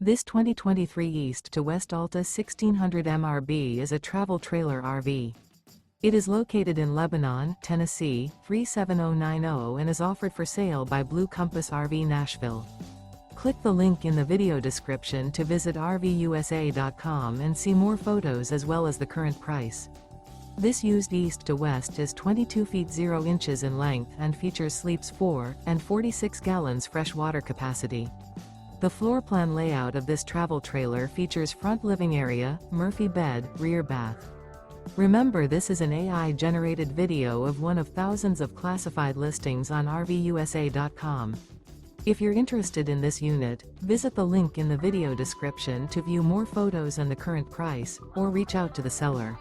This 2023 East to West Alta 1600 MRB is a travel trailer RV. It is located in Lebanon, Tennessee, 37090 and is offered for sale by Blue Compass RV Nashville. Click the link in the video description to visit RVUSA.com and see more photos as well as the current price. This used east to west is 22 feet 0 inches in length and features sleeps 4 and 46 gallons fresh water capacity. The floor plan layout of this travel trailer features front living area, Murphy bed, rear bath. Remember, this is an AI-generated video of one of thousands of classified listings on RVUSA.com. If you're interested in this unit, visit the link in the video description to view more photos and the current price, or reach out to the seller.